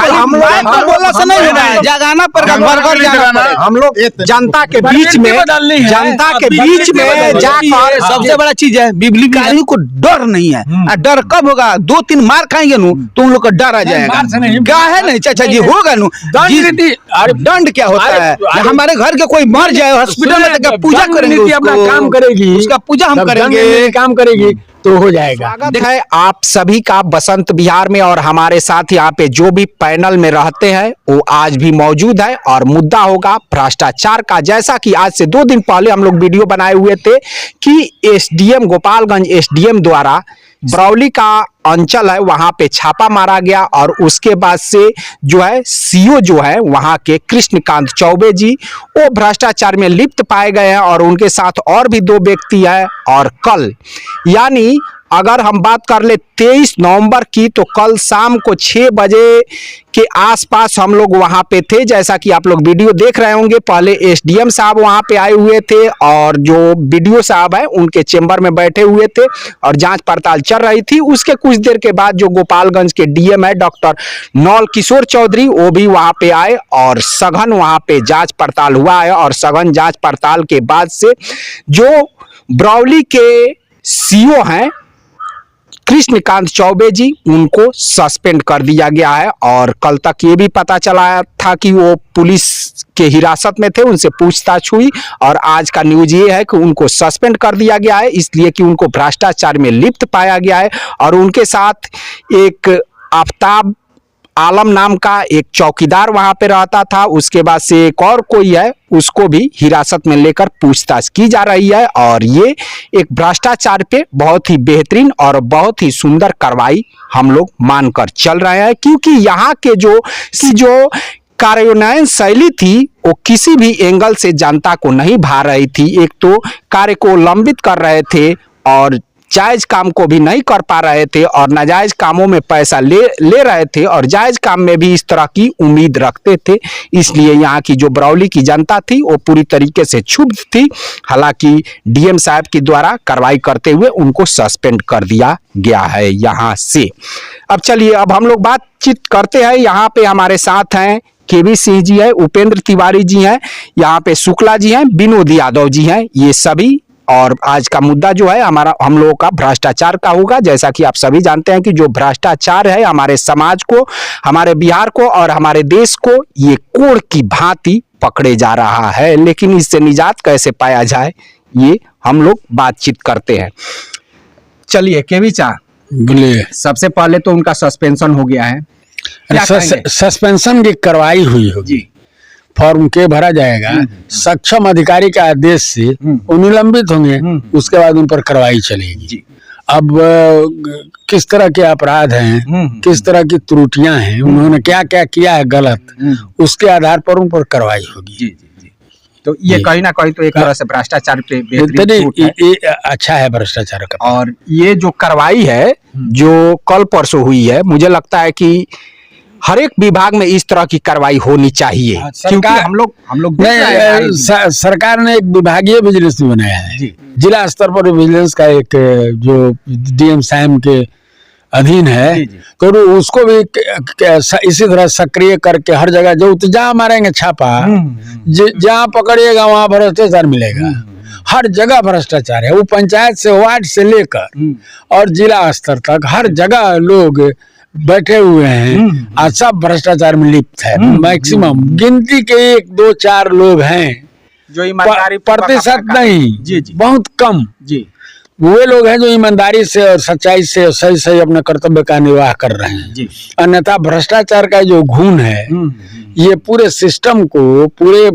हम लोग बोला से नहीं होना है, जगाना पर हम लोग जनता के बीच में जाकर सबसे बड़ा चीज है बिजली को डर नहीं है। डर कब होगा? 2-3 मार खाएंगे नु तो उन लोग का डर आ जाएगा। क्या है नहीं चाचा जी होगा नु दंड क्या होता है? हमारे घर के कोई मर जाए हॉस्पिटल में तो पूजा करेंगे, अपना काम करेगी, उसका पूजा हम करेंगे, काम करेगी तो हो जाएगा। स्वागत है आप सभी का बसंत विहार में। और हमारे साथ यहाँ पे जो भी पैनल में रहते हैं वो आज भी मौजूद है और मुद्दा होगा भ्रष्टाचार का। जैसा कि आज से 2 दिन पहले हम लोग वीडियो बनाए हुए थे कि एसडीएम गोपालगंज एसडीएम द्वारा बरौली का अंचल है वहां पे छापा मारा गया और उसके बाद से जो है सीओ जो है वहां के कृष्णकांत चौबे जी वो भ्रष्टाचार में लिप्त पाए गए हैं और उनके साथ और भी 2 व्यक्ति हैं। और कल यानी अगर हम बात कर ले 23 नवंबर की तो कल शाम को 6 बजे के आसपास हम लोग वहां पे थे। जैसा कि आप लोग वीडियो देख रहे होंगे, पहले एसडीएम साहब वहां पे आए हुए थे और जो बीडीओ साहब हैं उनके चेंबर में बैठे हुए थे और जांच पड़ताल चल रही थी। उसके कुछ देर के बाद जो गोपालगंज के डीएम है डॉक्टर नौल किशोर चौधरी वो भी वहां पे आए और सघन वहां पे जांच पड़ताल हुआ है। और सघन जांच पड़ताल के बाद से जो बरौली के सीओ हैं कृष्णकांत चौबे जी उनको सस्पेंड कर दिया गया है। और कल तक ये भी पता चला था कि वो पुलिस के हिरासत में थे, उनसे पूछताछ हुई और आज का न्यूज ये है कि उनको सस्पेंड कर दिया गया है इसलिए कि उनको भ्रष्टाचार में लिप्त पाया गया है। और उनके साथ एक आफ्ताब आलम नाम का एक चौकीदार वहां पे रहता था, उसके बाद से एक और कोई है उसको भी हिरासत में लेकर पूछताछ की जा रही है। और ये एक भ्रष्टाचार पे बहुत ही बेहतरीन और बहुत ही सुंदर कार्रवाई हम लोग मानकर चल रहे हैं क्योंकि यहाँ के जो कार्यान्वयन शैली थी वो किसी भी एंगल से जनता को नहीं भा रही थी। एक तो कार्य को लंबित कर रहे थे और जायज काम को भी नहीं कर पा रहे थे और नाजायज कामों में पैसा ले रहे थे और जायज काम में भी इस तरह की उम्मीद रखते थे। इसलिए यहाँ की जो बरौली की जनता थी वो पूरी तरीके से क्षुब्ध थी। हालांकि डीएम साहब के द्वारा कार्रवाई करते हुए उनको सस्पेंड कर दिया गया है यहाँ से। अब चलिए अब हम लोग बातचीत करते हैं। यहाँ पे हमारे साथ हैं केवी सिंह जी है, उपेंद्र तिवारी जी हैं, यहाँ पे शुक्ला जी हैं, विनोद यादव जी हैं, ये सभी। और आज का मुद्दा जो है हम लोगों का भ्रष्टाचार का होगा। जैसा कि आप सभी जानते हैं कि जो भ्रष्टाचार है हमारे समाज को, हमारे बिहार को और हमारे देश को ये कोढ़ की भांति पकड़े जा रहा है, लेकिन इससे निजात कैसे पाया जाए ये हम लोग बातचीत करते हैं। चलिए केवी चा बोलिए। सबसे पहले तो उनका सस्पेंशन हो गया है, सस्पेंशन की कार्रवाई हुई होगी, फॉर्म के भरा जाएगा, सक्षम अधिकारी के आदेश से निलंबित होंगे, उसके बाद उन पर कार्रवाई चलेगी। अब किस तरह के अपराध हैं, किस तरह की त्रुटियां हैं, उन्होंने क्या क्या किया है गलत, उसके आधार पर उन पर कार्रवाई होगी। तो ये कहीं ना कहीं तो एक तरह से भ्रष्टाचार पे अच्छा है भ्रष्टाचार का। और ये जो कार्रवाई है जो कल परसों हुई है, मुझे लगता है कि हर एक विभाग में इस तरह की कार्रवाई होनी चाहिए क्योंकि हम लोग सरकार ने एक विभागीय विजिलेंस बनाया है, जिला स्तर पर विजिलेंस का एक जो डीएम साहब के अधीन है, तो उसको भी इसी तरह सक्रिय करके हर जगह जो जहाँ मारेंगे छापा, जहाँ पकड़िएगा वहाँ भ्रष्टाचार मिलेगा। हर जगह भ्रष्टाचार है, वो पंचायत से वार्ड से लेकर और जिला स्तर तक हर जगह लोग बैठे हुए हैं और सब भ्रष्टाचार में लिप्त है। मैक्सिमम गिनती के 1, 2, 4 लोग हैं जो ईमानदारी प्रतिशत नहीं, बहुत कम वे लोग हैं जो ईमानदारी से और सच्चाई से सही सही अपने कर्तव्य का निर्वाह कर रहे हैं। अन्यथा भ्रष्टाचार का जो घून है ये पूरे सिस्टम को, पूरे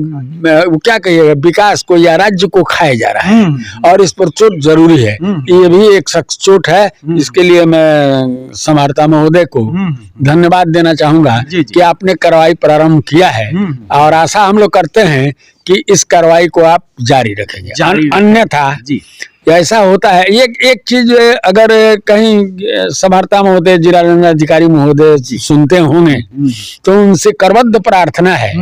क्या कहिएगा विकास को या राज्य को खाया जा रहा है और इस पर चोट जरूरी है। ये भी एक सख्त चोट है। इसके लिए मैं समाहर्ता महोदय को धन्यवाद देना चाहूंगा कि आपने कार्रवाई प्रारंभ किया है और आशा हम लोग करते हैं कि इस कार्रवाई को आप जारी रखेंगे। अन्यथा ऐसा होता है, एक चीज अगर कहीं समाहर्ता महोदय, जिला अधिकारी महोदय सुनते होंगे तो उनसे करबद्ध प्रार्थना है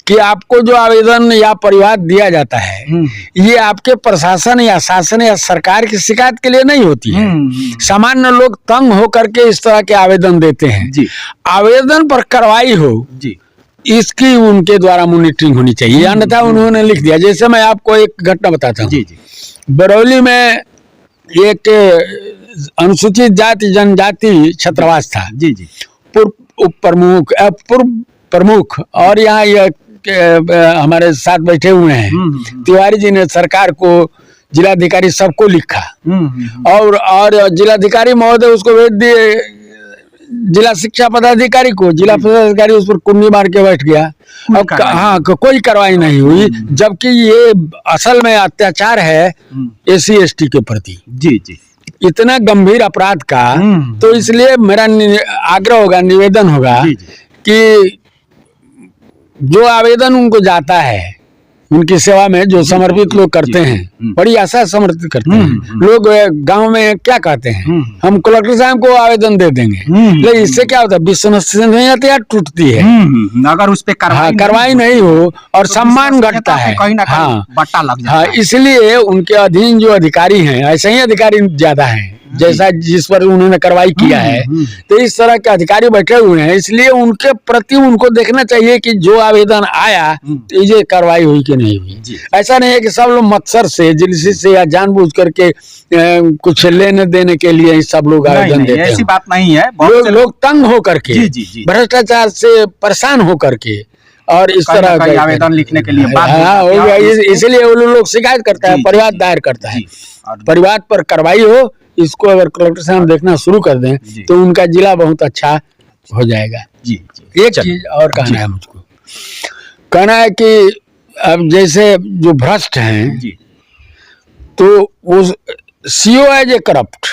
कि आपको जो आवेदन या परिवाद दिया जाता है ये आपके प्रशासन या शासन या सरकार की शिकायत के लिए नहीं होती है। सामान्य लोग तंग होकर के इस तरह के आवेदन देते हैं जी। आवेदन पर कार्रवाई हो जी, इसकी उनके द्वारा मॉनिटरिंग होनी चाहिए, अन्यथा उन्होंने लिख दिया। जैसे मैं आपको एक घटना बताता हूँ, बरौली में एक अनुसूचित जाति जनजाति छात्रावास था जी जी, पूर्व प्रमुख और यहाँ ये हमारे साथ बैठे हुए हैं तिवारी जी ने सरकार को, जिलाधिकारी सबको लिखा और जिलाधिकारी महोदय उसको भेज दिए जिला शिक्षा पदाधिकारी को। जिला पदाधिकारी उस पर कुंडी मार के बैठ गया। अब हाँ कोई कार्रवाई नहीं हुई, जबकि ये असल में अत्याचार है SC/ST के प्रति जी जी, इतना गंभीर अपराध का। तो इसलिए मेरा आग्रह होगा, निवेदन होगा कि जो आवेदन उनको जाता है उनकी सेवा में जो समर्पित लोग करते हैं, बड़ी आशा समर्पित करते हैं लोग। गांव में क्या कहते हैं, हम कलेक्टर साहब को आवेदन दे देंगे, लेकिन इससे क्या होता है, विश्वसनीयता टूटती है अगर उस पे कार्रवाई नहीं हो और सम्मान घटता है। हाँ बट्टा लग जाता है। इसलिए उनके अधीन जो अधिकारी हैं, ऐसे ही अधिकारी ज्यादा हैं जैसा जिस पर उन्होंने कार्रवाई किया है, तो इस तरह के अधिकारी बैठे हुए हैं। इसलिए उनके प्रति उनको देखना चाहिए कि जो आवेदन आया तो ये कार्रवाई हुई कि नहीं हुई। ऐसा नहीं है कि सब लोग मत्सर से, जिलसी से या जानबूझ करके कुछ लेने देने के लिए सब लोग आवेदन देते हैं। ऐसी बात नहीं है। लोग तंग होकर के, भ्रष्टाचार से परेशान होकर के और इस तरह का आवेदन लिखने के लिए इसलिए वो लोग शिकायत करता है, परिवाद दायर करता है। परिवाद पर कार्रवाई हो, इसको अगर कलेक्टर साहब देखना शुरू कर दें तो उनका जिला बहुत अच्छा हो जाएगा जी। एक चीज और कहना है मुझको, कहना है कि अब जैसे जो भ्रष्ट हैं जी, तो उस CO एज ए करप्ट,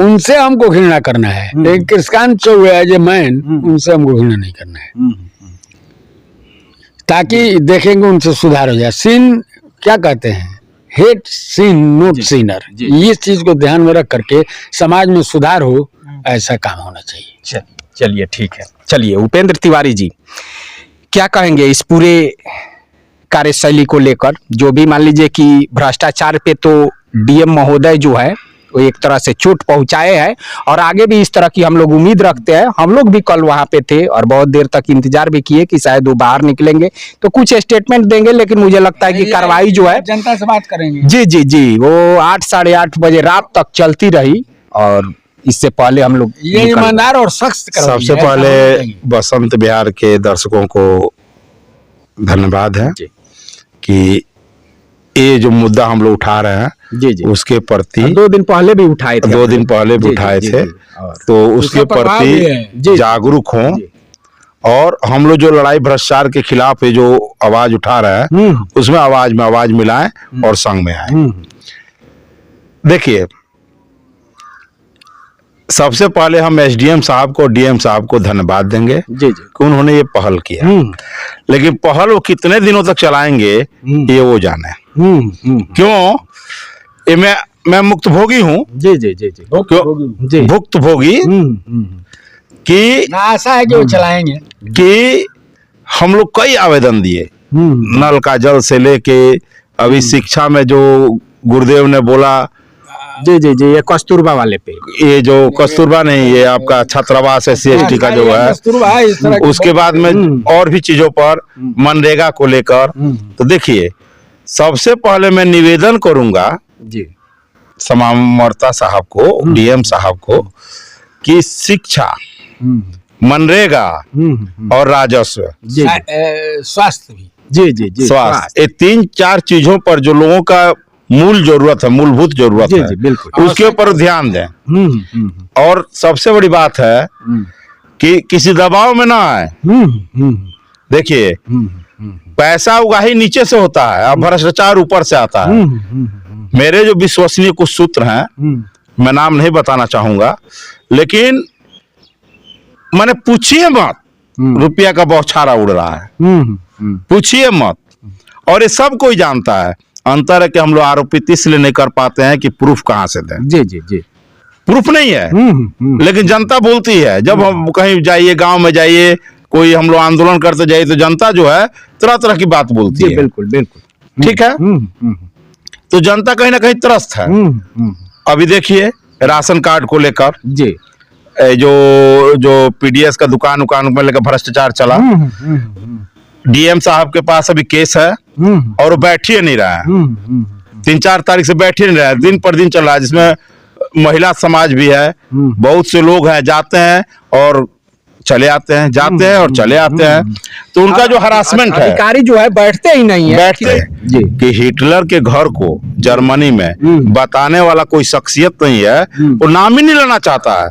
उनसे हमको घृणा करना है, लेकिन Krishnakant Chaubey as a man उनसे हमको घृणा नहीं करना है, ताकि देखेंगे उनसे सुधार हो जाए। सीन क्या कहते हैं, हेट सीन नोट सीनर, इस चीज को ध्यान में रख करके समाज में सुधार हो, ऐसा काम होना चाहिए। चलिए ठीक है। चलिए उपेंद्र तिवारी जी, क्या कहेंगे इस पूरे कार्यशैली को लेकर, जो भी मान लीजिए कि भ्रष्टाचार पे तो DM महोदय जो है वो एक तरह से चोट पहुंचाए हैं और आगे भी इस तरह की हम लोग उम्मीद रखते हैं। हम लोग भी कल वहां पे थे और बहुत देर तक इंतजार भी किए कि शायद वो बाहर निकलेंगे तो कुछ स्टेटमेंट देंगे, लेकिन मुझे लगता है कि कार्रवाई जो है जनता से बात करेंगे। जी जी जी, वो 8 साढ़े 8 बजे रात तक चलती रही और इससे पहले हम लोग ये ईमानदार और सख्त। सबसे पहले बसंत बिहार के दर्शकों को धन्यवाद है कि ये जो मुद्दा हम लोग उठा रहे हैं जी जी, उसके प्रति 2 दिन पहले भी उठाए थे, 2 दिन पहले भी उठाए थे, तो उसके प्रति जागरूक हों और हम लोग जो लड़ाई भ्रष्टाचार के खिलाफ है जो आवाज उठा रहे हैं उसमें आवाज मिलाएं और संग में आए। देखिए, सबसे पहले हम SDM साहब को, DM साहब को धन्यवाद देंगे जी जी कि उन्होंने ये पहल किया, लेकिन पहल वो कितने दिनों तक चलाएंगे ये वो जाने। क्यों, ये मैं मुक्तभोगी हूँ जी जी जी जी, भुक्तभोगी कि आशा है कि वो चलाएंगे, कि हम लोग कई आवेदन दिए, नल का जल से लेके अभी शिक्षा में जो गुरुदेव ने बोला जी जी जी, ये कस्तूरबा वाले पे, ये जो कस्तूरबा नहीं, ये आपका छात्रावास SC/ST का जो है, उसके बाद में और भी चीजों पर, मनरेगा को लेकर। तो देखिए, सबसे पहले मैं निवेदन करूंगा जी समामर्ता साहब को, DM साहब को, कि शिक्षा, मनरेगा और राजस्व, स्वास्थ्य भी, जी जी जी, स्वास्थ्य, ये 3-4 चीजों पर जो लोगों का मूल जरूरत है, मूलभूत जरूरत है, बिल्कुल उसके ऊपर ध्यान दें। और सबसे बड़ी बात है कि किसी दबाव में ना आए। देखिए, पैसा उगाही नीचे से होता है और भ्रष्टाचार ऊपर से आता है। मेरे जो विश्वसनीय कुछ सूत्र हैं, मैं नाम नहीं बताना चाहूंगा, लेकिन मैंने पूछिए मत, रुपया का बौछारा उड़ रहा है, पूछिए मत। और ये सब कोई जानता है। अंतर है कि हम लोग आरोपित इसलिए नहीं कर पाते हैं कि प्रूफ कहां से दें। जी जी जी, प्रूफ नहीं है, लेकिन जनता बोलती है। जब हम कहीं जाइए, गांव में जाइए, कोई हम लोग आंदोलन करते जाइए, तो जनता जो है तरह तरह की बात बोलती है। बिल्कुल बिल्कुल ठीक है, तो जनता कहीं ना कहीं त्रस्त है। अभी देखिए राशन कार्ड को लेकर जी जो पीडीएस का दुकान में लेकर भ्रष्टाचार चला, डीएम साहब के पास अभी केस है और वो बैठ ही नहीं रहा है। 3-4 तारीख से बैठ ही नहीं रहा है, दिन पर दिन चल रहा है, जिसमें महिला समाज भी है, बहुत से लोग हैं, जाते हैं और चले आते हैं, जाते हैं और चले आते हैं। तो उनका जो हरासमेंट है, अधिकारी जो है बैठते ही नहीं है। बैठते कि हिटलर के घर को जर्मनी में बताने वाला कोई शख्सियत नहीं है, वो नाम ही नहीं लेना चाहता है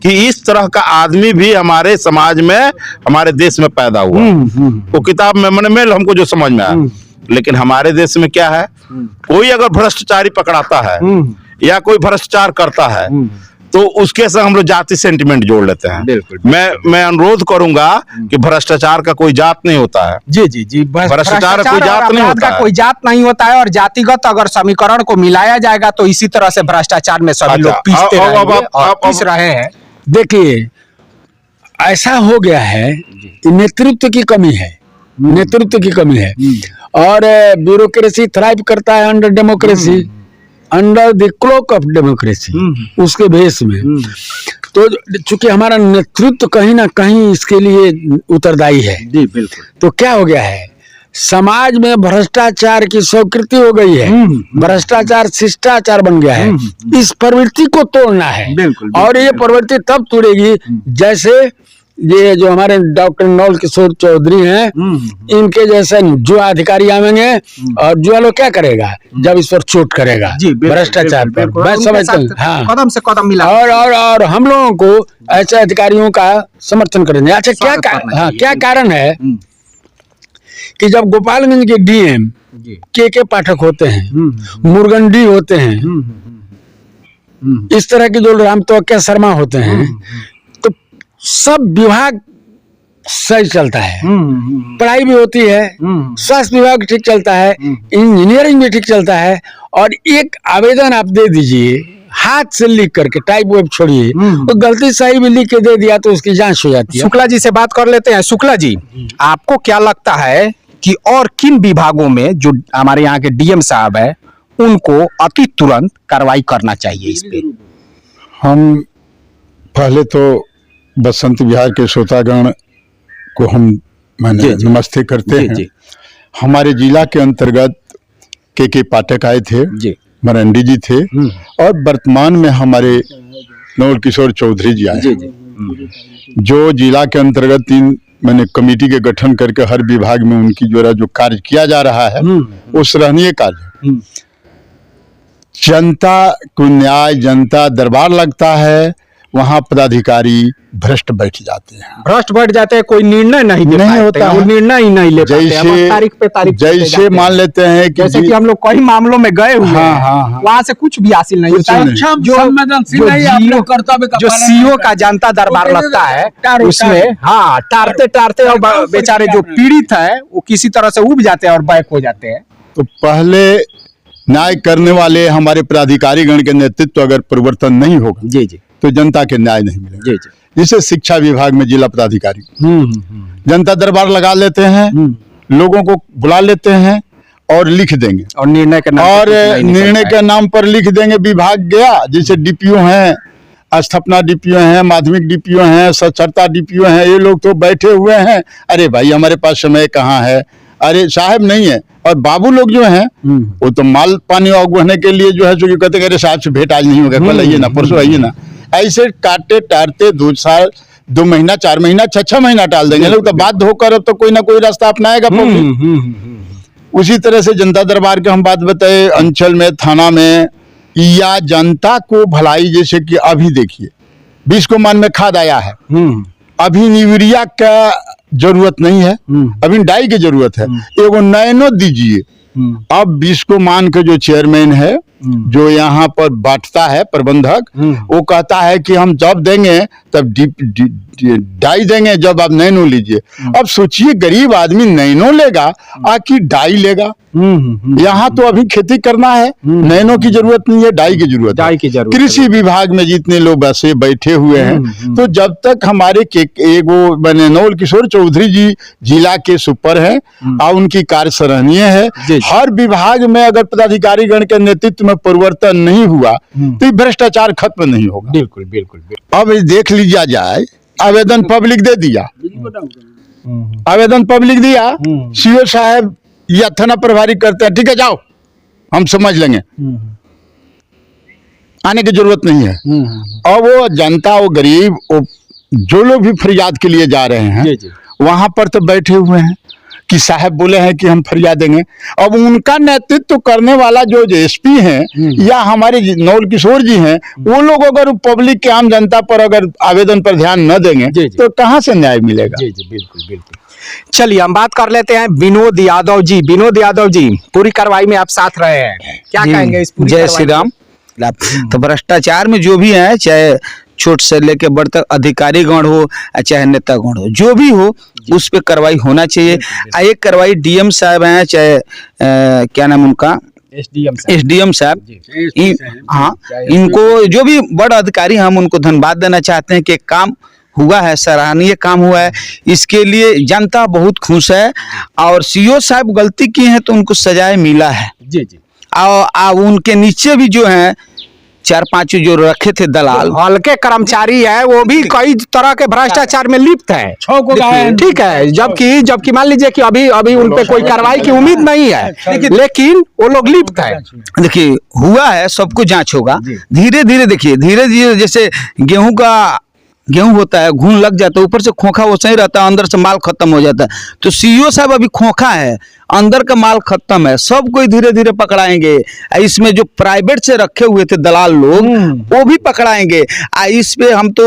कि इस तरह का आदमी भी हमारे समाज में, हमारे देश में पैदा हुआ। वो किताब में मैंने मेल हमको जो समझ में आया। लेकिन हमारे देश में क्या है, कोई अगर भ्रष्टाचारी पकड़ाता है या कोई भ्रष्टाचार करता है तो उसके साथ हम लोग जाति सेंटिमेंट जोड़ लेते हैं। बिल्कुल। मैं अनुरोध करूंगा कि भ्रष्टाचार का कोई जात नहीं होता है। जी भ्रष्टाचार का कोई जात नहीं होता है। कोई जात नहीं होता है, और जातिगत अगर समीकरण को मिलाया जाएगा तो इसी तरह से भ्रष्टाचार में सभी लोग पीसते रहेंगे और पीस रहे हैं। देखिए ऐसा हो गया है, नेतृत्व की कमी है, नेतृत्व की कमी है। और ब्यूरोक्रेसी थ्राइव करता है under democracy, under the cloak of democracy, उसके बेस में। तो चूंकि हमारा नेतृत्व कहीं ना कहीं इसके लिए उत्तरदायी है। जी बिल्कुल। तो क्या हो गया है, समाज में भ्रष्टाचार की स्वीकृति हो गई है, भ्रष्टाचार शिष्टाचार बन गया है। इस प्रवृत्ति को तोड़ना है। बिल्कुल। और ये प्रवृत्ति तब तोड़ेगी जैसे ये जो हमारे डॉक्टर नौल किशोर चौधरी हैं, इनके जैसे जुआ अधिकारी आवेंगे और जुआ लोग क्या करेगा जब इस पर चोट करेगा भ्रष्टाचार पर। मैं समझता हूँ, हाँ, कदम से कदम मिला। और हम लोगों को ऐसे अधिकारियों का समर्थन करेंगे। अच्छा क्या कारण है कि जब गोपालगंज के डीएम के पाठक होते हैं, मुर्गन डी होते हैं, इस तरह के जो रामतोक्या शर्मा होते हैं, तो सब विभाग सही चलता है, पढ़ाई भी होती है, स्वास्थ्य विभाग ठीक चलता है, इंजीनियरिंग भी ठीक चलता है। और एक आवेदन आप दे दीजिए हाथ से लिख करके, टाइप वेब छोड़िए, तो गलती सही भी लिख के दे दिया तो उसकी जांच हो जाती है। शुक्ला जी से बात कर लेते हैं। शुक्ला जी, आपको क्या लगता है कि और किन विभागों में जो हमारे यहाँ के डीएम साहब है उनको अति तुरंत कार्रवाई करना चाहिए इस पे? हम पहले तो बसंत विहार के श्रोतागण को हम नमस्ते करते हैं। हमारे जिला के अंतर्गत के पाठक आए थे, मरंडी जी थे, और वर्तमान में हमारे नौल किशोर चौधरी जी आए, जो जिला के अंतर्गत 3 मैंने कमेटी के गठन करके हर विभाग में उनकी जो कार्य किया जा रहा है वो सराहनीय कार्य। जनता को न्याय, जनता दरबार लगता है, वहाँ पदाधिकारी भ्रष्ट बैठ जाते हैं, कोई निर्णय नहीं होता है, निर्णय ही नहीं ले पाते, तारीख पे जैसे मान लेते हैं कि जैसे कि हम लोग कई मामलों में गए हुए हैं, वहाँ से कुछ भी हासिल नहीं होता है। जो सीओ का जनता दरबार लगता है उसमें, हाँ, टारते और बेचारे जो पीड़ित है वो किसी तरह से उब जाते हैं और बैक हो जाते हैं। तो पहले न्याय करने वाले हमारे पदाधिकारी गण के नेतृत्व अगर परिवर्तन नहीं होगा तो जनता के न्याय नहीं मिलेगा। जैसे शिक्षा विभाग में जिला पदाधिकारी जनता दरबार लगा लेते हैं, लोगों को बुला लेते हैं और लिख देंगे, और निर्णय के नाम पर लिख देंगे। विभाग गया, जैसे डीपीओ हैं, स्थापना डीपीओ हैं, माध्यमिक डीपीओ हैं, साक्षरता डीपीओ हैं, ये लोग तो बैठे हुए हैं, अरे भाई हमारे पास समय कहाँ है, अरे साहब नहीं है। और बाबू लोग जो हैं वो तो माल पानी अगुवाने के लिए जो है जो कहते हैं अरे साहब से भेंट आज नहीं होगा, कल आइए ना, परसों आइए ना, ऐसे काटते टारते 2 साल 2 महीना 4 महीना 6 महीना टाल देंगे लोग। तो बाध्य होकर अब तो कोई ना कोई रास्ता अपनाएगा पब्लिक। उसी तरह से जनता दरबार की हम बात बताए, अंचल में, थाना में, या जनता को भलाई, जैसे कि अभी देखिए 20 को मान में खाद आया है, अभी यूरिया का जरूरत नहीं है, अभी डाई की जरूरत है, एगो नैनो दीजिए। अब 20 को मान के जो चेयरमैन है जो यहाँ पर बांटता है प्रबंधक, वो कहता है कि हम जब देंगे तब डाई देंगे जब आप नैनो लीजिए। अब सोचिए गरीब आदमी नैनो लेगा आखिर डाई लेगा। यहाँ तो अभी खेती करना है, नैनो की जरूरत नहीं है, डाई की जरूरत है। कृषि विभाग में जितने लोग ऐसे बैठे हुए हैं, तो जब तक हमारे वो मैंने नवल किशोर चौधरी जी जिला के सुपर हैं और उनकी कार्य सराहनीय है। हर विभाग में अगर पदाधिकारी गण के नेतृत्व में परिवर्तन नहीं हुआ तो भ्रष्टाचार खत्म नहीं होगा। बिल्कुल बिल्कुल। अब देख लीजिए जाए, आवेदन पब्लिक दे दिया, आवेदन पब्लिक दिया, सीओ साहब या थाना प्रभारी करते हैं, ठीक है जाओ हम समझ लेंगे, आने की जरूरत नहीं है। और वो जनता, वो गरीब, वो जो लोग भी फरियाद के लिए जा रहे हैं वहां पर तो बैठे हुए हैं कि साहब बोले हैं कि हम फरियाद देंगे। अब उनका नेतृत्व करने वाला जो एसपी हैं या हमारे नवल किशोर जी हैं, वो लोग अगर पब्लिक के आम जनता पर अगर आवेदन पर ध्यान न देंगे तो कहां से न्याय मिलेगा। बिल्कुल बिल्कुल। चलिए हम बात कर लेते हैं विनोद यादव जी। विनोद यादव जी, पूरी कार्रवाई में आप साथ रहे हैं, क्या कहेंगे इस पूरी? जय श्री राम। तो भ्रष्टाचार में जो भी है, चाहे छोट से लेके बड़ तक अधिकारी गण हो चाहे नेता गण हो, जो भी हो उस पे कार्रवाई होना चाहिए। एक कार्रवाई डीएम साहब हैं, चाहे क्या नाम उनका, एसडीएम साहब, हाँ, इनको जो भी बड़ अधिकारी, हम उनको धन्यवाद देना चाहते हैं कि काम हुआ है, सराहनीय काम हुआ है, इसके लिए जनता बहुत खुश है। और सीओ साहब गलती की है तो उनको सजाए मिला है। और उनके नीचे भी जो हैं 4-5 जो रखे थे दलाल, हल्के कर्मचारी है, वो भी कई तरह के भ्रष्टाचार में लिप्त है। ठीक है, जबकि मान लीजिए कि अभी उन पे कोई कार्रवाई की उम्मीद नहीं है, लेकिन वो लोग लिप्त है। देखिए हुआ है, सबको जांच होगा धीरे धीरे। देखिए धीरे धीरे, जैसे गेहूं होता है, घुन लग जाता है, ऊपर से खोखा वो सही रहता है, अंदर से माल खत्म हो जाता है। तो सीईओ साहब अभी खोखा है, अंदर का माल खत्म है, सब कोई धीरे धीरे पकड़ाएंगे। इसमें जो प्राइवेट से रखे हुए थे दलाल लोग, वो भी पकड़ाएंगे। इस पे हम तो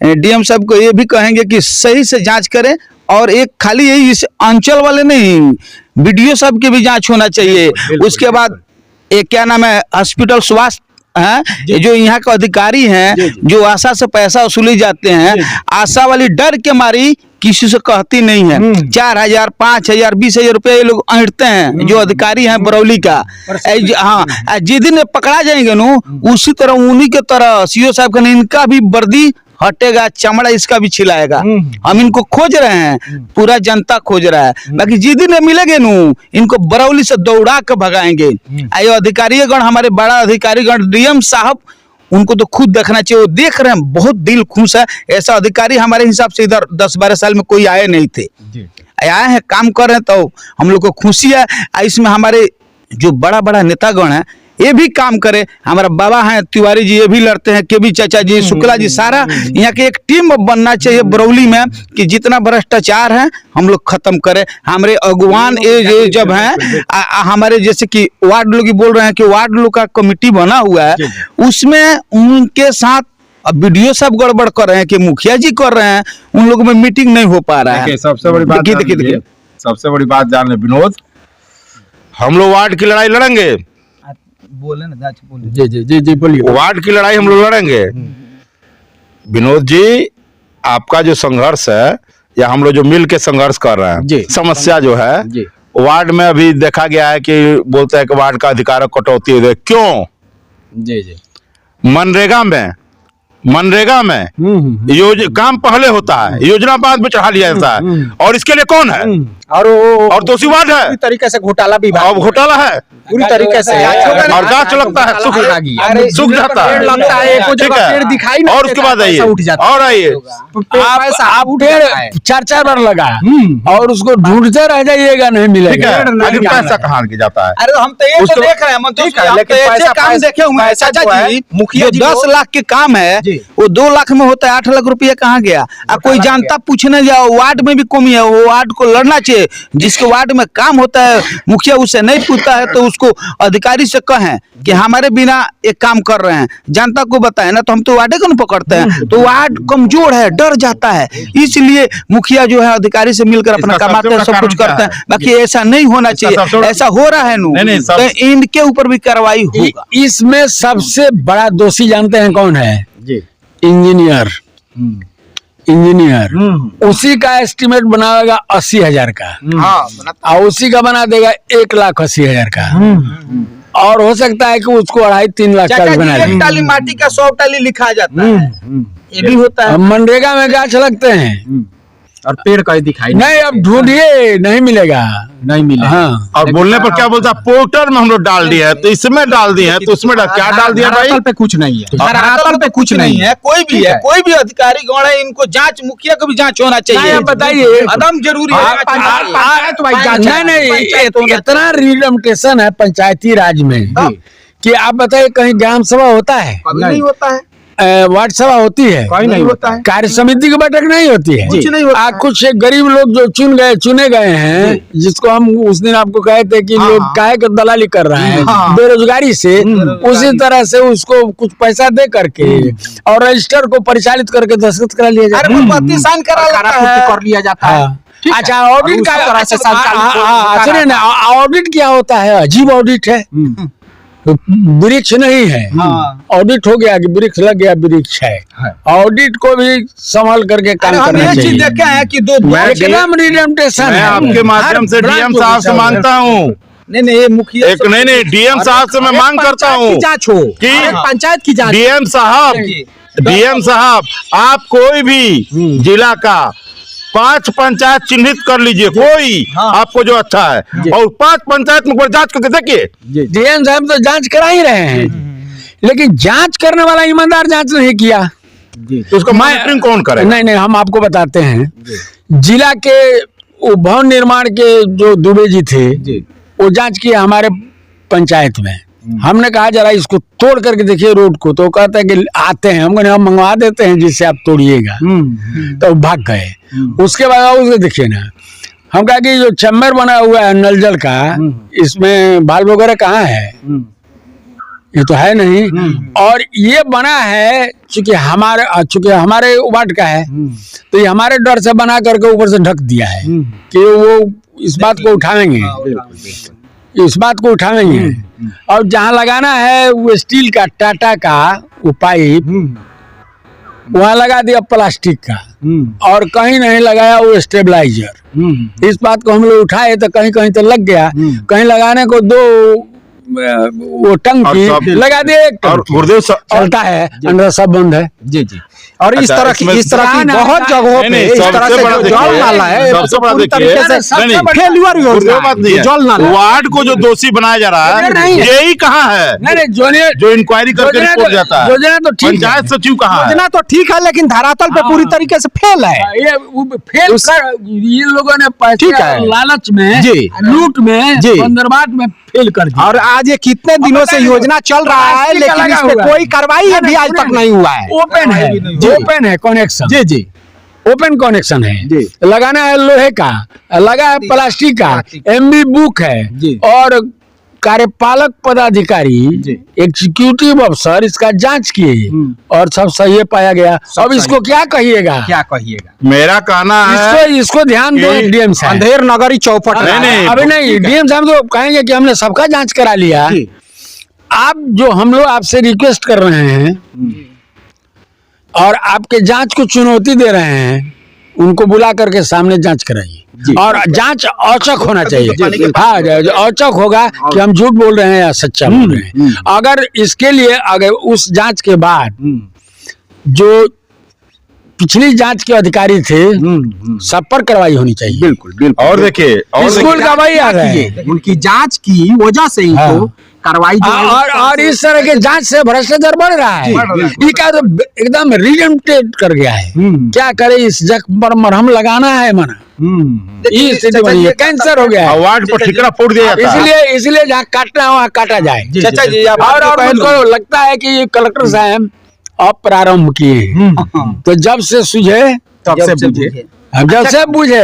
डीएम साहब को ये भी कहेंगे कि सही से जांच करें। और एक खाली यही इस अंचल वाले नहीं, बीडीओ साहब की भी जांच होना चाहिए। उसके बाद एक क्या नाम है, हॉस्पिटल स्वास्थ्य हैं, जो यहाँ के अधिकारी हैं, जो आशा से पैसा वसूली जाते हैं, आशा वाली डर के मारी किसी से कहती नहीं है। 4,000, 5,000, 20,000 रुपये ये लोग ऐंठते हैं, जो अधिकारी हैं बरौली का। हाँ, जिस दिन पकड़ा जाएंगे ना, उसी तरह उन्हीं के तरह सीओ साहब का इनका भी वर्दी हटेगा, चमड़ा इसका भी छिलाएगा। हम इनको खोज रहे हैं, पूरा जनता खोज रहा है। बाकी जिस दिन मिलेंगे नू, इनको बरौली से दौड़ा के भगाएंगे। ये अधिकारी गण, हमारे बड़ा अधिकारी गण, डीएम साहब, उनको तो खुद देखना चाहिए। वो देख रहे हैं, बहुत दिल खुश है। ऐसा अधिकारी हमारे हिसाब से इधर 10-12 साल में कोई आए नहीं थे। आए हैं, काम कर रहे हैं, तो हम लोग को खुशी है। इसमें हमारे जो बड़ा बड़ा नेतागण है, ये भी काम करे। हमारा बाबा हैं तिवारी जी, ये भी लड़ते हैं, केबी चाचा जी, शुक्ला जी, सारा यहाँ के एक टीम बनना चाहिए बरौली में, कि जितना भ्रष्टाचार है हम लोग खत्म करें। हमारे अगुवान ये जब हैं, हमारे जैसे कि वार्ड लोग बोल रहे हैं कि वार्ड लोग का कमेटी बना हुआ है, उसमें उनके साथ अब वीडियो सब गड़बड़ कर रहे हैं कि मुखिया जी कर रहे हैं, उन लोगों में मीटिंग नहीं हो पा रहा है। सबसे बड़ी बात, सबसे बड़ी बात जान ले विनोद, हम लोग वार्ड की लड़ाई लड़ेंगे। बोले ना, जी बोलिए। वार्ड की लड़ाई हम लोग लड़ेंगे। विनोद जी, आपका जो संघर्ष है, या हम लोग जो मिल के संघर्ष कर रहे हैं, समस्या जो है वार्ड में अभी देखा गया है कि बोलते हैं कि वार्ड का अधिकार कटौती हो, क्यों? मनरेगा में काम पहले होता है, योजना बाद में चढ़ा लिया जाता है, और इसके लिए कौन है? और दोषी वार्ड है। पूरी तरीके से घोटाला भी, अब घोटाला है पूरी तरीके से, और गाछ लगता है, सूख जाता है, लगता है, ठीक है। और उसके बाद आइए, और आइए, आप पेड़ 4-4 बार लगा और उसको ढूंढते रह जाइएगा, नहीं मिलेगा। लेकिन पैसा कहाँ की जाता है? अरे हम तो ये तो देख रहे हैं, काम देखे हुए हैं चाचा जी। मुखिया 10 लाख के काम है, वो 2 लाख में होता है, 8 लाख रुपया कहाँ गया? कोई जानता पूछने जाओ, वार्ड में भी कमी है, वो वार्ड को लड़ना चाहिए। से जिसके वार्ड में काम होता है मुखिया उससे नहीं पूछता है तो उसको अधिकारी से कहें कि हमारे बिना एक काम कर रहे हैं, जनता को बताएं ना, तो हम तो वार्डे को नहीं पकड़ते हैं, तो वार्ड कमजोर है, डर जाता है, इसलिए मुखिया जो है अधिकारी से मिलकर अपना कमाते हैं, सब कुछ करते हैं। बाकी ऐसा नहीं होना चाहिए, ऐसा हो रहा है नू, तो इनके ऊपर भी कार्रवाई होगा। इसमें सबसे बड़ा दोषी जानते हैं कौन है? इंजीनियर। इंजीनियर उसी का एस्टिमेट बनाएगा 80,000 का, और उसी का बना देगा 1,80,000 का, और हो सकता है कि उसको 2.5-3 लाख का बना दे। टाली माटी का 100 टाली लिखा जाता है, ये भी होता है। मनरेगा में गाछ लगते हैं और पेड़ कहीं दिखाई नहीं, अब ढूंढिए नहीं मिलेगा, नहीं मिलेगा। हाँ। और बोलने पर क्या बोलता है, पोर्टल में हम लोग डाल दिए हैं, तो इसमें डाल दिए हैं, तो उसमें क्या डाल दिया भाई? धरातल पे कुछ नहीं है, धरातल पे कुछ नहीं है, कोई भी है, कोई भी अधिकारी गौड़ है, इनको जांच, मुखिया को भी जांच होना चाहिए। आप बताइए, एकदम जरूरी है। नहीं, इतना रिलेमेंटेशन है पंचायती राज में कि आप बताइए कहीं ग्राम सभा होता है? कभी नहीं होता है, वार्ड सभा होती है? कोई नहीं होता है, कार्य समिति की बैठक नहीं होती है, कुछ नहीं होता है। कुछ गरीब लोग जो चुने गए हैं, जिसको हम उस दिन आपको कहे थे कि लोग काहे का दलाली कर रहे हैं बेरोजगारी से, उसी तरह से उसको कुछ पैसा दे करके और रजिस्टर को परिचालित करके दस्तखत करा लिया जाता है, कर लिया जाता है। अच्छा, ऑडिट का सुनिए ना, ऑडिट क्या होता है? अजीब ऑडिट है, वृक्ष नहीं है, ऑडिट हो गया कि वृक्ष लग गया, वृक्ष है। ऑडिट को भी संभाल करके काम करना चाहिए। देखे हैं कि दो एकदम रिलेमेंटेशन मैं है। आपके माध्यम से डीएम साहब से मांगता हूँ, नहीं ये मुखिया एक नहीं डीएम साहब से मैं मांग करता हूँ जांच हो कि पंचायत की जांच। डीएम साहब आप कोई भी जिला का 5 पंचायत चिन्हित कर लीजिए, कोई आपको जो अच्छा है, और 5 पंचायत में जांच करके देखिए। डीएम साहब तो जांच करा ही रहे हैं, लेकिन जांच करने वाला ईमानदार जांच नहीं किया, तो उसको मॉनिटरिंग कौन करे? नहीं, हम आपको बताते हैं, जिला के भवन निर्माण के जो दुबे जी थे, वो जांच किया हमारे पंचायत में। हमने कहा जरा इसको तोड़ करके देखिए रोड को, तो कहते हैं कि आते हैं, हम मंगवा देते हैं जिससे आप तोड़िएगा, तो भाग गए। उसके बाद उसको देखिए ना, हम कहा कि जो चैम्बर बना हुआ है नल जल का, इसमें बाल वगैरह कहाँ है? ये तो है नहीं, और ये बना है चूंकि हमारे वार्ड का है, तो ये हमारे डर से बना करके ऊपर से ढक दिया है कि वो इस बात को उठाएंगे, इस बात को उठाएंगे। और जहाँ लगाना है वो स्टील का, टाटा का वो पाइप, वहाँ लगा दिया प्लास्टिक का, और कहीं नहीं लगाया वो स्टेबलाइजर। इस बात को हम लोग उठाए तो कहीं कहीं तो लग गया, कहीं लगाने को 2 वो टंकी लगा दिए, और गुरुदेव चलता है, अंदर सब बंद है। जी। और इस तरह की बहुत जगहों पे इस तरह से जल नाला है, सबसे बड़ा देखिए फेल्यूर जल नाला, वार्ड को जो दोषी बनाया जा रहा है, यही कहाँ है? नहीं, जो इंक्वायरी करके रिपोर्ट जाता है, योजना तो ठीक है, पंचायत सचिव कहाँ है? योजना तो ठीक है, लेकिन धरातल पे पूरी तरीके से फेल है। ये फेल ये लोगों ने पैसे लालच में, लूट में, बंदरबाट में फेल कर दिया। और आज ये कितने दिनों से योजना चल रहा है, लेकिन इस पे कोई कार्रवाई अभी आज तक नहीं हुआ है। ओपन है कनेक्शन, जी ओपन कनेक्शन है, लगाना है लोहे का, लगा है प्लास्टिक का, एमबी बुक है, और कार्यपालक पदाधिकारी एग्जीक्यूटिव अफसर इसका जांच किए और सब सही पाया गया। अब इसको क्या कहिएगा? मेरा कहना है इसको ध्यान दो डीएम साहब, अंधेर नगरी चौपट। अभी नहीं, डीएम साहब तो कहेंगे कि हमने सबका जांच करा लिया। आप जो हम लोग आपसे रिक्वेस्ट कर रहे हैं और आपके जांच को चुनौती दे रहे हैं, उनको बुला करके सामने जांच कराइए, और जांच औचक होना चाहिए। हाँ, औचक होगा कि हम झूठ बोल रहे हैं या सच्चा बोल रहे हैं। अगर इसके लिए अगर उस जांच के बाद जो पिछली जांच के अधिकारी थे, सब पर कार्रवाई होनी चाहिए। बिल्कुल। और देखिए, स्कूल का वही आ रहा है, उनकी जांच की वजह से इनको कार्रवाई, और इस तरह के जांच से भ्रष्टाचार बढ़ रहा है। ये क्या तो एकदम रिलेमेंटेड कर गया है। क्या करे, इस जख्म पर मरहम लगाना है, मना कैंसर हो गया है, वार्ड पर ठिकरा फोड़ दिया जाता है। इसलिए जहाँ काटना है वहाँ काटा जाए। चाचा जी, और उनको लगता है कि ये कलेक्टर साहब अब प्रारंभ किए, तो जब से सूझे तब से बुझे। जब से बुझे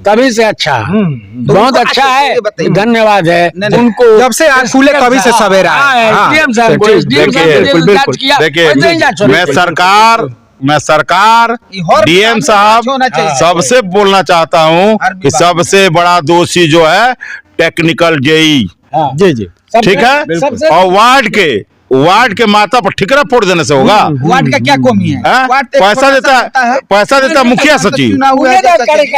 तभी से अच्छा बहुत अच्छा है, धन्यवाद है उनको। जब से आज फूले तभी से सवेरा है। SDM साहब को, SDM साहब को बिल्कुल, जांच बिल्कुल। किया, देखिए वैसे ही जांच होनी चाहिए। मैं सरकार डीएम साहब सबसे बोलना चाहता हूँ कि सबसे बड़ा दोषी जो है टेक्निकल जेई, जी ठीक है, सबसे और वार्ड के माथा पर ठिकरा फोड़ देने से होगा। वार्ड का क्या कमी है? हाँ? वार्ड तो एक पैसा देता है मुखिया सचिव, चुनाव हुआ है,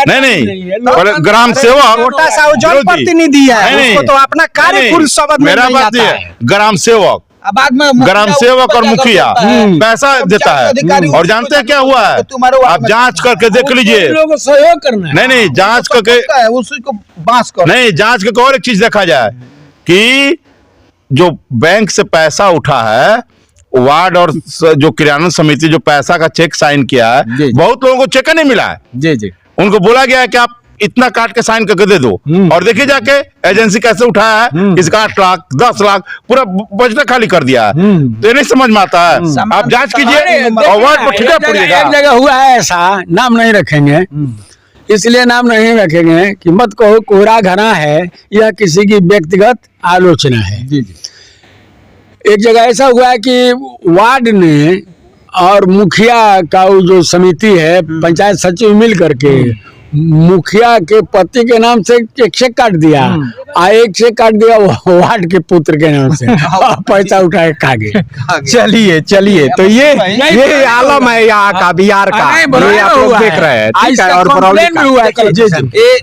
नहीं पर ग्राम सेवक, छोटा सा जनप्रतिनिधि है, नहीं, उसको तो अपना कार्य नहीं, कुल शब्द में मेरा नहीं बात आता ये है। ग्राम सेवक, अब बाद में ग्राम सेवक और मुखिया पैसा देता है, और जानते हैं क्या हुआ है? आप जांच करके देख लीजिए। लोगों को सहयोग करना है। नहीं जांच करके, उसी को बांस कर नहीं जांच करके और एक चीज देखा जाए कि जो बैंक से पैसा उठा है, वार्ड और जो क्रियान्वयन समिति जो पैसा का चेक साइन किया है, बहुत लोगों को चेक नहीं मिला है। जी उनको बोला गया है कि आप इतना काट के साइन करके दे दो, और देखिए जाके एजेंसी कैसे उठाया है, इसका 8 लाख 10 लाख पूरा बजट खाली कर दिया है। तो ये नहीं समझ में आता है। आप जांच कीजिए और वार्ड पर ठिका पड़ेगा। एक जगह हुआ है ऐसा, नाम नहीं रखेंगे, इसलिए नाम नहीं रखेंगे कि मत कहो कोहरा घना है या किसी की व्यक्तिगत आलोचना है। एक जगह ऐसा हुआ है कि वार्ड ने और मुखिया का वो जो समिति है, पंचायत सचिव मिल करके मुखिया के पति के नाम से एक चेक काट दिया, एक चेक काट दिया वार्ड के पुत्र के नाम से, पैसा उठाए खा गए। चलिए तो ये आलम है यहाँ का, बिहार का, ये आप लोग देख रहे हैं, ठीक है। और बरौली का हुआ है। ये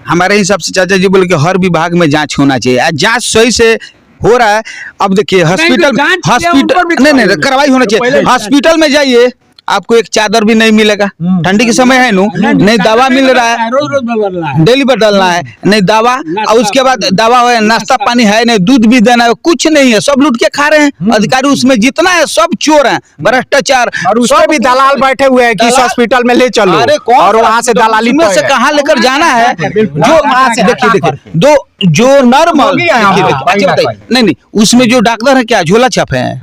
हमारे हिसाब से चाचा जी बोले कि हर विभाग में जांच होना चाहिए। आज जांच सही से हो रहा है। अब देखिए हॉस्पिटल नहीं कार्रवाई होना चाहिए। हॉस्पिटल में जाइए, आपको एक चादर भी नहीं मिलेगा, ठंडी के समय है नहीं दवा मिल रहा है, रोज बदल रहा है, डेली बदलना है, नहीं दवा, और उसके बाद दवा है, नाश्ता पानी है नहीं, दूध भी देना है, कुछ नहीं है, सब लूट के खा रहे हैं। अधिकारी उसमें जितना है सब चोर हैं, भ्रष्टाचार, और उसमें भी दलाल बैठे हुए हैं कि इस हॉस्पिटल में ले चलो, अरे कौन और वहाँ से दलाली में से कहाँ लेकर जाना है। जो देखिए दो जो नॉर्मल नहीं उसमें जो डॉक्टर है क्या झोला छापे हैं,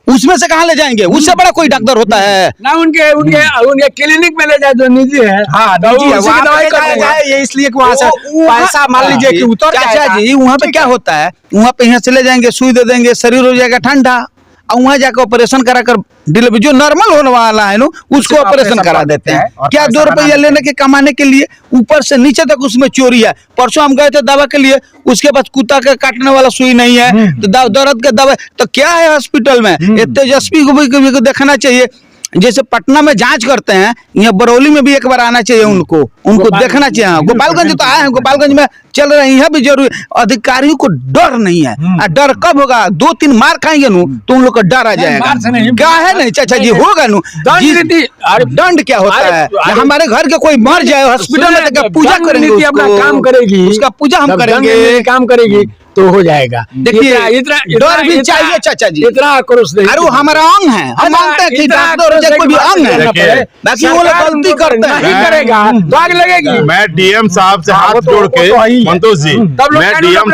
उसमें से कहाँ ले जाएंगे? उससे बड़ा कोई डॉक्टर होता है ना? उनके क्लिनिक में ले जाए जो निजी है, दवाई कराया जाए, ये इसलिए कि वहाँ से पैसा मान लीजिए कि उतर चाचा जी वहाँ पे क्या होता है, वहाँ पे यहाँ से ले जाएंगे, सुई दे देंगे, शरीर हो जाएगा ठंडा, और वहाँ जाकर ऑपरेशन कराकर डिलीवरी जो नॉर्मल होने वाला है ना उसको ऑपरेशन करा देते हैं। क्या 2 रुपया लेने के कमाने के लिए ऊपर से नीचे तक उसमें चोरी है। परसों हम गए थे दवा के लिए, उसके बाद कुत्ता के काटने वाला सुई नहीं है, तो दर्द के दवा, तो क्या है हॉस्पिटल में? ये तेजस्वी को देखना चाहिए। जैसे पटना में जांच करते हैं, यहाँ बरौली में भी एक बार आना चाहिए, उनको देखना चाहिए। गोपालगंज तो आए हैं, गोपालगंज में चल रहे हैं, यहाँ भी जरूरी। अधिकारियों को डर नहीं है। डर कब होगा? 2-3 मार खाएंगे नु तो उन लोग का डर आ जाएगा। क्या है नहीं चाचा जी, होगा नु दंड क्या होता है? हमारे घर के कोई मर जाए हॉस्पिटल में तो पूजा करेंगे, अपना काम करेगी, उसका पूजा हम करेंगे, काम करेगी तो हो जाएगा। देखिए डर भी चाहिए चाचा जी, इतना आक्रोश नहीं। अरे वो हमारा अंग है, हम मानते हैं कि डॉक्टर कोई भी अंग है, बाकी वो लोग गलती करते हैं, नहीं करेगा दाग लगेगी। मैं डीएम साहब से हाथ जोड़ के, संतोष जी, मैं डीएम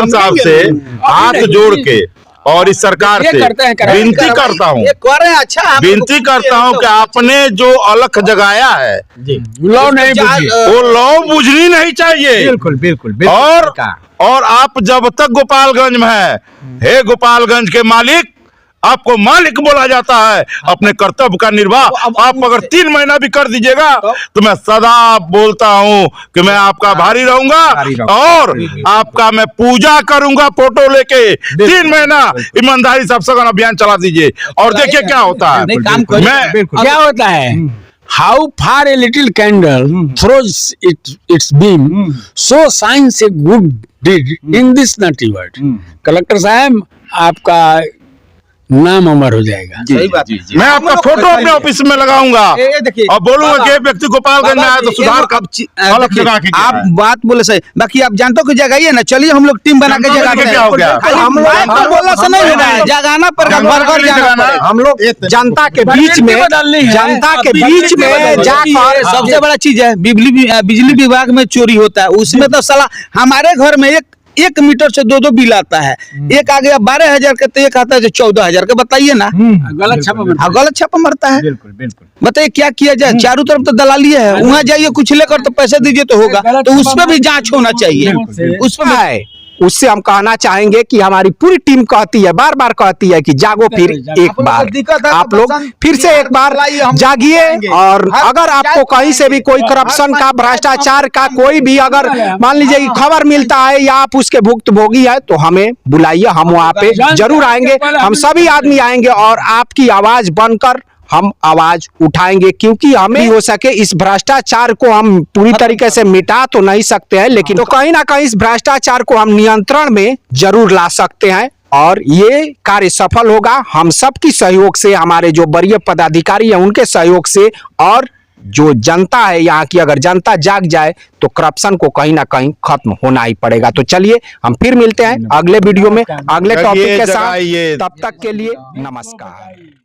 साहब से हाथ जोड़ के और इस सरकार से विनती करता हूँ, अच्छा विनती करता हूँ कि आपने जो अलख जगाया है लौ नहीं बुझी, वो लौ बुझनी नहीं चाहिए। बिल्कुल और आप जब तक गोपालगंज में है, हे गोपालगंज के मालिक, आपको मालिक बोला जाता है, अपने कर्तव्य का निर्वाह आप अगर 3 महीना भी कर दीजिएगा तो मैं सदा बोलता हूँ कि मैं आपका आभारी रहूंगा और आपका मैं पूजा करूंगा फोटो लेके। 3 महीना ईमानदारी से सघन अभियान चला दीजिए और देखिए क्या होता है। मैं क्या होता है, how far a little candle throws its beam so shines a good deed in this naughty world. Collector साहब आपका नाम अमर हो जाएगा। सही बात। मैं आपका फोटो अपने ऑफिस में लगाऊंगा और बोलूंगा कि व्यक्ति गोपालगंज में आया तो सुधार का अलग जगह की। आप बात बोले सही, बाकी आप जानते हो कि जगाइए ना, चलिए हम लोग टीम बना के जगाते हैं। क्या हो गया? हम लोग बोला से नहीं होगा, जगाना पर हम लोग जनता के बीच में जाकर, सबसे बड़ा चीज है बिजली विभाग में चोरी होता है, उसमें तो साला हमारे घर में 1 मीटर से 2 बिल आता है। एक आ गया 12,000 का, तो एक आता है 14,000 का। बताइए ना, गलत छापा हाँ, गलत छापा मरता है। बिल्कुल बिल्कुल। बताइए क्या किया जाए? चारों तरफ तो दलाली है। वहाँ जाइए कुछ लेकर तो पैसे दीजिए तो होगा, तो उसमें भी जांच होना चाहिए। उसमें है उससे हम कहना चाहेंगे कि हमारी पूरी टीम कहती है, बार बार कहती है कि जागो फिर एक बार, आप लोग फिर से एक बार जागिए। और अगर आपको कहीं से भी कोई करप्शन का, भ्रष्टाचार का कोई भी अगर मान लीजिए कि खबर मिलता है या आप उसके भुक्तभोगी है, तो हमें बुलाइए, हम वहाँ पे जरूर आएंगे। हम सभी आदमी आएंगे और आपकी आवाज बनकर हम आवाज उठाएंगे, क्योंकि हमें हो सके इस भ्रष्टाचार को हम पूरी तरीके से मिटा तो नहीं सकते हैं, लेकिन तो कहीं ना कहीं इस भ्रष्टाचार को हम नियंत्रण में जरूर ला सकते हैं। और ये कार्य सफल होगा हम सबकी सहयोग से, हमारे जो वरीय पदाधिकारी हैं उनके सहयोग से, और जो जनता है यहाँ की, अगर जनता जाग जाए तो करप्शन को कहीं ना कहीं खत्म होना ही पड़ेगा। तो चलिए हम फिर मिलते हैं अगले वीडियो में अगले टॉपिक के साथ। तब तक के लिए नमस्कार।